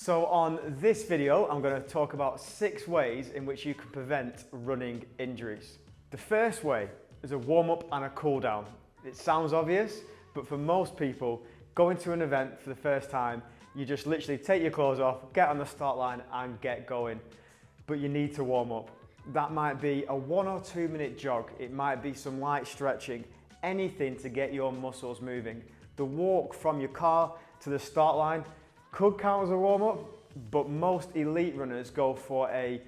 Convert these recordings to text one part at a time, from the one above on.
So on this video, I'm going to talk about 6 ways in which you can prevent running injuries. The first way is a warm-up and a cool-down. It sounds obvious, but for most people, going to an event for the first time, you just literally take your clothes off, get on the start line and get going. But you need to warm up. That might be a 1 or 2 minute jog. It might be some light stretching, anything to get your muscles moving. The walk from your car to the start line could count as a warm-up, but most elite runners go for a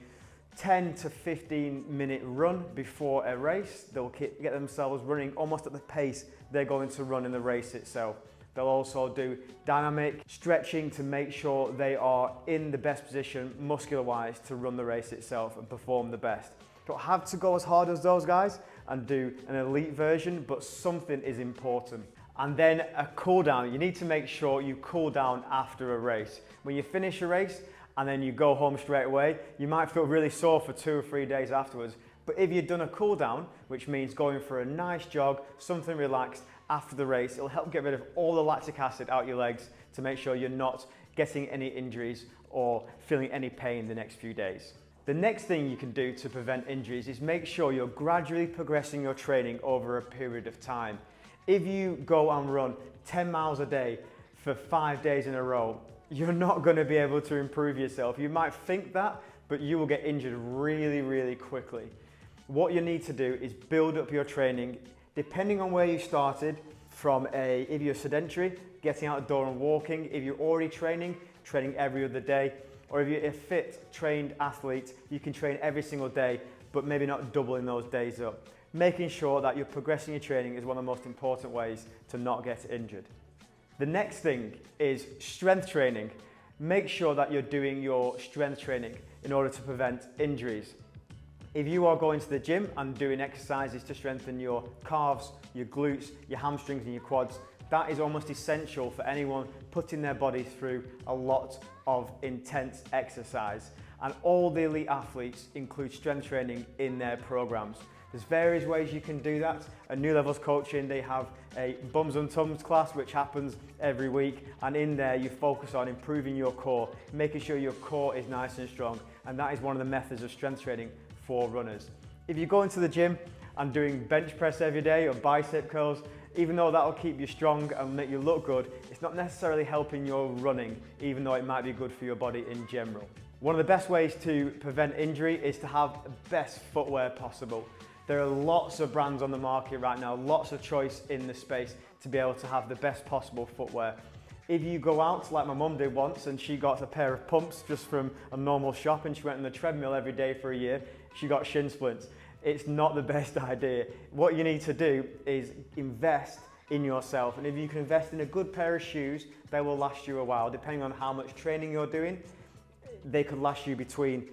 10 to 15 minute run before a race. They'll get themselves running almost at the pace they're going to run in the race itself. They'll also do dynamic stretching to make sure they are in the best position muscular-wise to run the race itself and perform the best. Don't have to go as hard as those guys and do an elite version, but something is important. And then a cool down. You need to make sure you cool down after a race. When you finish a race and then you go home straight away, you might feel really sore for 2 or 3 days afterwards. But if you've done a cool down, which means going for a nice jog, something relaxed after the race, it'll help get rid of all the lactic acid out your legs to make sure you're not getting any injuries or feeling any pain the next few days. The next thing you can do to prevent injuries is make sure you're gradually progressing your training over a period of time. If you go and run 10 miles a day for 5 days in a row, you're not going to be able to improve yourself. You might think that, but you will get injured really, really quickly. What you need to do is build up your training, depending on where you started, if you're sedentary, getting out the door and walking. If you're already training every other day, or if you're a fit, trained athlete, you can train every single day, but maybe not doubling those days up. Making sure that you're progressing your training is one of the most important ways to not get injured. The next thing is strength training. Make sure that you're doing your strength training in order to prevent injuries. If you are going to the gym and doing exercises to strengthen your calves, your glutes, your hamstrings and your quads, that is almost essential for anyone putting their body through a lot of intense exercise. And all the elite athletes include strength training in their programs. There's various ways you can do that. At New Levels Coaching, they have a Bums and Tums class, which happens every week. And in there, you focus on improving your core, making sure your core is nice and strong. And that is one of the methods of strength training for runners. If you go into the gym and doing bench press every day or bicep curls, even though that will keep you strong and make you look good, it's not necessarily helping your running, even though it might be good for your body in general. One of the best ways to prevent injury is to have the best footwear possible. There are lots of brands on the market right now, lots of choice in the space to be able to have the best possible footwear. If you go out, like my mum did once, and she got a pair of pumps just from a normal shop and she went on the treadmill every day for a year, she got shin splints. It's not the best idea. What you need to do is invest in yourself. And if you can invest in a good pair of shoes, they will last you a while. Depending on how much training you're doing, they could last you between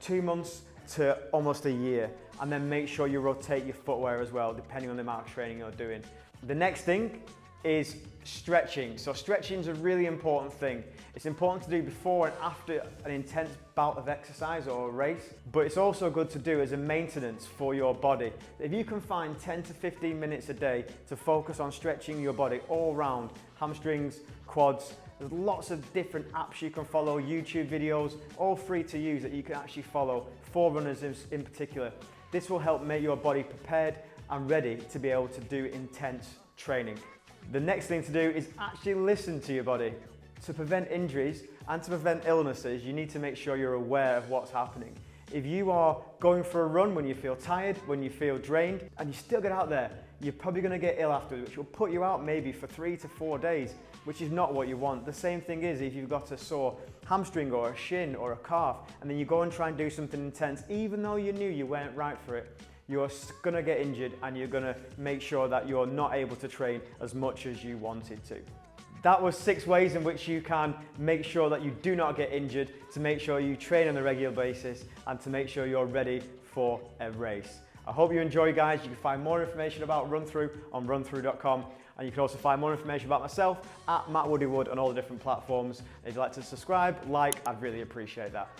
2 months to almost a year. And then make sure you rotate your footwear as well, depending on the amount of training you're doing. The next thing is stretching. So stretching is a really important thing. It's important to do before and after an intense bout of exercise or a race, but it's also good to do as a maintenance for your body. If you can find 10 to 15 minutes a day to focus on stretching your body all round, hamstrings, quads, there's lots of different apps you can follow, YouTube videos, all free to use that you can actually follow for runners in particular. This will help make your body prepared and ready to be able to do intense training. The next thing to do is actually listen to your body. To prevent injuries and to prevent illnesses, you need to make sure you're aware of what's happening. If you are going for a run when you feel tired, when you feel drained, and you still get out there, you're probably going to get ill afterwards, which will put you out maybe for 3 to 4 days, which is not what you want. The same thing is if you've got a sore hamstring or a shin or a calf, and then you go and try and do something intense, even though you knew you weren't right for it, you're going to get injured and you're going to make sure that you're not able to train as much as you wanted to. That was 6 ways in which you can make sure that you do not get injured, to make sure you train on a regular basis and to make sure you're ready for a race. I hope you enjoy, guys. You can find more information about Run Through on runthrough.com, and you can also find more information about myself at Matt Woodywood on all the different platforms. If you'd like to subscribe, like, I'd really appreciate that.